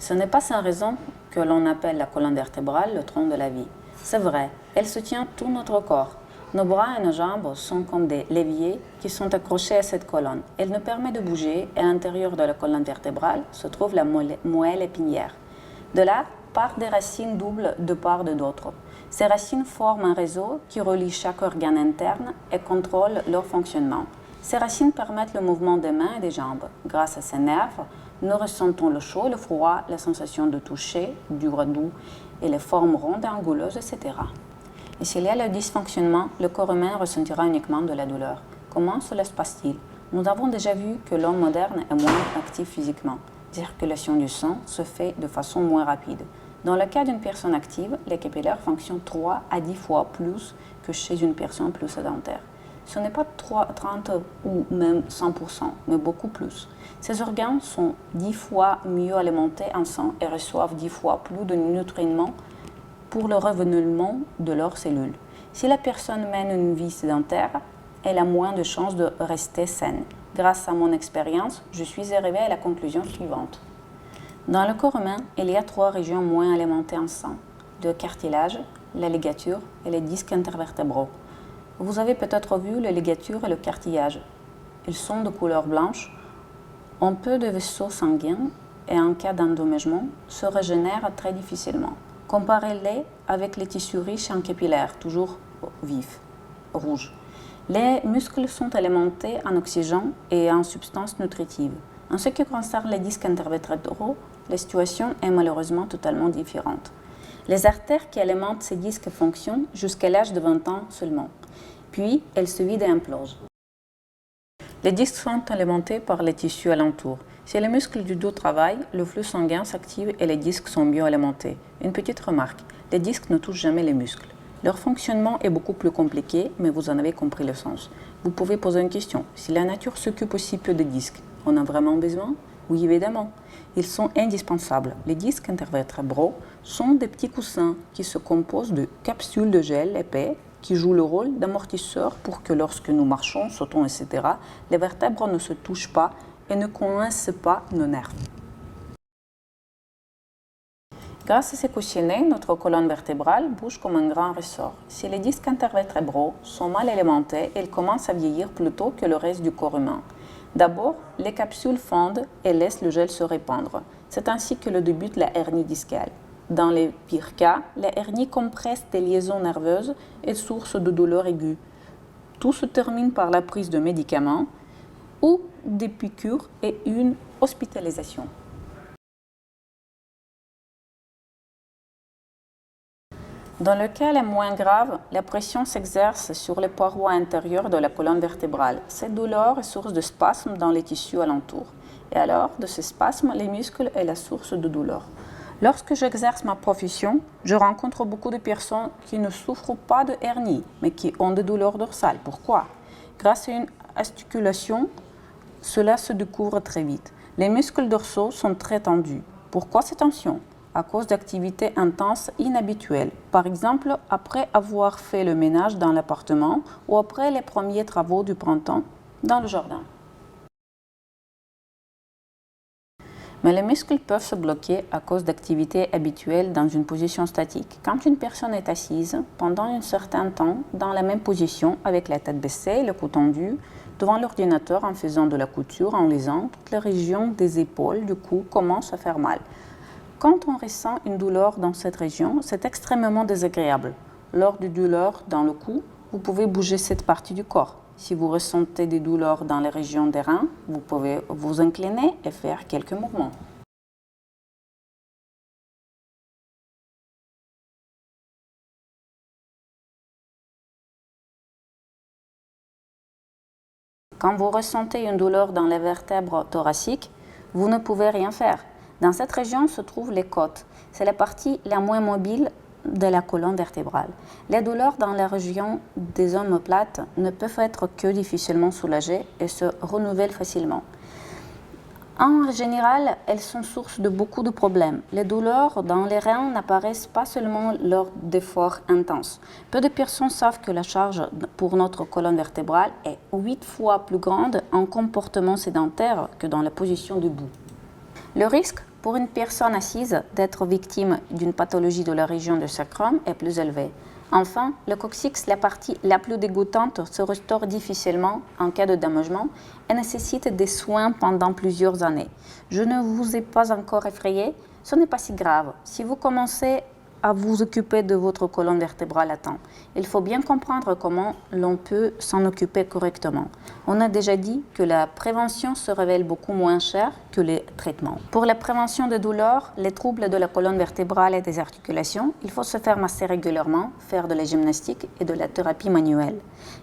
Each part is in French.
Ce n'est pas sans raison que l'on appelle la colonne vertébrale le tronc de la vie. C'est vrai, elle soutient tout notre corps. Nos bras et nos jambes sont comme des leviers qui sont accrochés à cette colonne. Elle nous permet de bouger et à l'intérieur de la colonne vertébrale se trouve la moelle épinière. De là partent des racines doubles de part et d'autre. Ces racines forment un réseau qui relie chaque organe interne et contrôle leur fonctionnement. Ces racines permettent le mouvement des mains et des jambes. Grâce à ces nerfs, nous ressentons le chaud, le froid, la sensation de toucher, dur et doux, et les formes rondes et anguleuses, etc. Et s'il y a le dysfonctionnement, le corps humain ressentira uniquement de la douleur. Comment cela se passe-t-il? Nous avons déjà vu que l'homme moderne est moins actif physiquement. La circulation du sang se fait de façon moins rapide. Dans le cas d'une personne active, les capillaires fonctionnent 3 à 10 fois plus que chez une personne plus sédentaire. Ce n'est pas 30 ou même 100%, mais beaucoup plus. Ces organes sont 10 fois mieux alimentés en sang et reçoivent 10 fois plus de nutriments pour le renouvellement de leurs cellules. Si la personne mène une vie sédentaire, elle a moins de chances de rester saine. Grâce à mon expérience, je suis arrivée à la conclusion suivante. Dans le corps humain, il y a 3 régions moins alimentées en sang: le cartilage, la ligature et les disques intervertébraux. Vous avez peut-être vu les ligatures et le cartilage. Ils sont de couleur blanche, ont peu de vaisseaux sanguins et en cas d'endommagement se régénèrent très difficilement. Comparez-les avec les tissus riches en capillaires, toujours vifs, rouges. Les muscles sont alimentés en oxygène et en substances nutritives. En ce qui concerne les disques intervertébraux, la situation est malheureusement totalement différente. Les artères qui alimentent ces disques fonctionnent jusqu'à l'âge de 20 ans seulement. Puis, elles se vident et implosent. Les disques sont alimentés par les tissus alentours. Si les muscles du dos travaillent, le flux sanguin s'active et les disques sont mieux alimentés. Une petite remarque, les disques ne touchent jamais les muscles. Leur fonctionnement est beaucoup plus compliqué, mais vous en avez compris le sens. Vous pouvez poser une question. Si la nature s'occupe aussi peu des disques, on a vraiment besoin? Oui, évidemment. Ils sont indispensables. Les disques intervertébraux sont des petits coussins qui se composent de capsules de gel épais qui jouent le rôle d'amortisseur pour que lorsque nous marchons, sautons, etc., les vertèbres ne se touchent pas et ne coincent pas nos nerfs. Grâce à ces coussinets, notre colonne vertébrale bouge comme un grand ressort. Si les disques intervertébraux sont mal alimentés, ils commencent à vieillir plus tôt que le reste du corps humain. D'abord, les capsules fondent et laissent le gel se répandre. C'est ainsi que le début de la hernie discale. Dans les pires cas, la hernie compresse des liaisons nerveuses et source de douleurs aiguës. Tout se termine par la prise de médicaments ou des piqûres et une hospitalisation. Dans le cas le moins grave, la pression s'exerce sur les parois intérieures de la colonne vertébrale. Cette douleur est source de spasmes dans les tissus alentours. Et alors, de ces spasmes, les muscles est la source de douleur. Lorsque j'exerce ma profession, je rencontre beaucoup de personnes qui ne souffrent pas de hernie, mais qui ont des douleurs dorsales. Pourquoi? Grâce à une articulation, cela se découvre très vite. Les muscles dorsaux sont très tendus. Pourquoi ces tensions? À cause d'activités intenses inhabituelles. Par exemple, après avoir fait le ménage dans l'appartement ou après les premiers travaux du printemps dans le jardin. Mais les muscles peuvent se bloquer à cause d'activités habituelles dans une position statique. Quand une personne est assise pendant un certain temps dans la même position avec la tête baissée, le cou tendu, devant l'ordinateur en faisant de la couture, en lisant, toutes les régions des épaules du cou commencent à faire mal. Quand on ressent une douleur dans cette région, c'est extrêmement désagréable. Lors de douleurs dans le cou, vous pouvez bouger cette partie du corps. Si vous ressentez des douleurs dans les régions des reins, vous pouvez vous incliner et faire quelques mouvements. Quand vous ressentez une douleur dans les vertèbres thoraciques, vous ne pouvez rien faire. Dans cette région se trouvent les côtes. C'est la partie la moins mobile de la colonne vertébrale. Les douleurs dans la région des omoplates ne peuvent être que difficilement soulagées et se renouvellent facilement. En général, elles sont source de beaucoup de problèmes. Les douleurs dans les reins n'apparaissent pas seulement lors d'efforts intenses. Peu de personnes savent que la charge pour notre colonne vertébrale est 8 fois plus grande en comportement sédentaire que dans la position debout. Le risque Pour une personne assise, d'être victime d'une pathologie de la région du sacrum est plus élevé. Enfin, le coccyx, la partie la plus dégoûtante, se restaure difficilement en cas de dommagement et nécessite des soins pendant plusieurs années. Je ne vous ai pas encore effrayé, ce n'est pas si grave. Si vous commencez à vous occuper de votre colonne vertébrale à temps, il faut bien comprendre comment l'on peut s'en occuper correctement. On a déjà dit que la prévention se révèle beaucoup moins chère que les traitements. Pour la prévention des douleurs, les troubles de la colonne vertébrale et des articulations, il faut se faire masser régulièrement, faire de la gymnastique et de la thérapie manuelle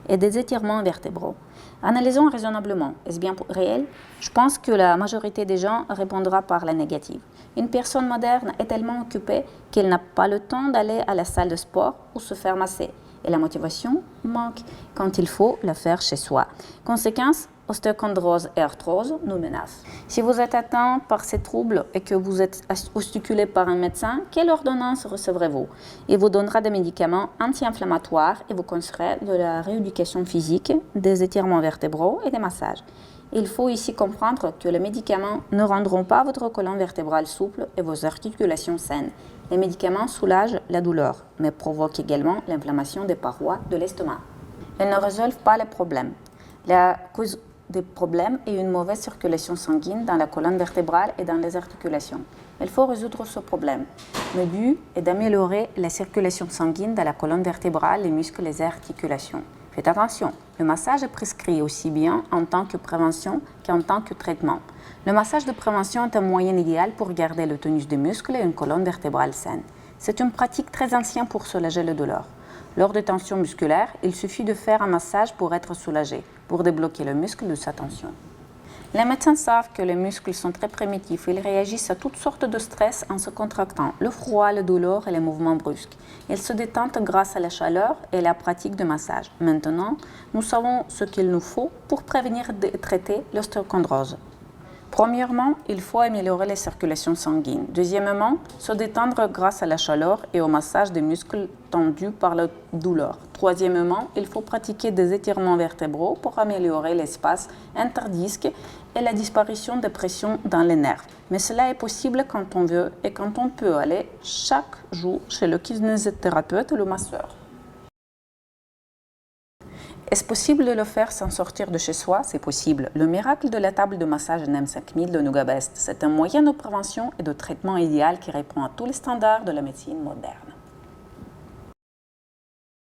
et des étirements vertébraux. Analysons raisonnablement. Est-ce bien réel? Je pense que la majorité des gens répondra par la négative. Une personne moderne est tellement occupée qu'elle n'a pas le temps d'aller à la salle de sport ou se faire masser. Et la motivation manque quand il faut la faire chez soi. Conséquence, ostéochondrose et arthrose nous menacent. Si vous êtes atteint par ces troubles et que vous êtes osticulé par un médecin, quelle ordonnance recevrez-vous? Il vous donnera des médicaments anti-inflammatoires et vous conseillera de la rééducation physique, des étirements vertébraux et des massages. Il faut ici comprendre que les médicaments ne rendront pas votre colonne vertébrale souple et vos articulations saines. Les médicaments soulagent la douleur, mais provoquent également l'inflammation des parois de l'estomac. Ils ne résolvent pas les problèmes. La cause des problèmes est une mauvaise circulation sanguine dans la colonne vertébrale et dans les articulations. Il faut résoudre ce problème. Le but est d'améliorer la circulation sanguine dans la colonne vertébrale, les muscles et les articulations. Faites attention, le massage est prescrit aussi bien en tant que prévention qu'en tant que traitement. Le massage de prévention est un moyen idéal pour garder le tonus des muscles et une colonne vertébrale saine. C'est une pratique très ancienne pour soulager les douleurs. Lors de tensions musculaires, il suffit de faire un massage pour être soulagé, pour débloquer le muscle de sa tension. Les médecins savent que les muscles sont très primitifs. Ils réagissent à toutes sortes de stress en se contractant, le froid, la douleur et les mouvements brusques. Ils se détendent grâce à la chaleur et la pratique de massage. Maintenant, nous savons ce qu'il nous faut pour prévenir et traiter l'ostéochondrose. Premièrement, il faut améliorer la circulation sanguine. Deuxièmement, se détendre grâce à la chaleur et au massage des muscles tendus par la douleur. Troisièmement, il faut pratiquer des étirements vertébraux pour améliorer l'espace interdisque et la disparition des pressions dans les nerfs. Mais cela est possible quand on veut et quand on peut aller chaque jour chez le kinésithérapeute ou le masseur. Est-ce possible de le faire sans sortir de chez soi? C'est possible. Le miracle de la table de massage NM5000 de Nuga Best, c'est un moyen de prévention et de traitement idéal qui répond à tous les standards de la médecine moderne.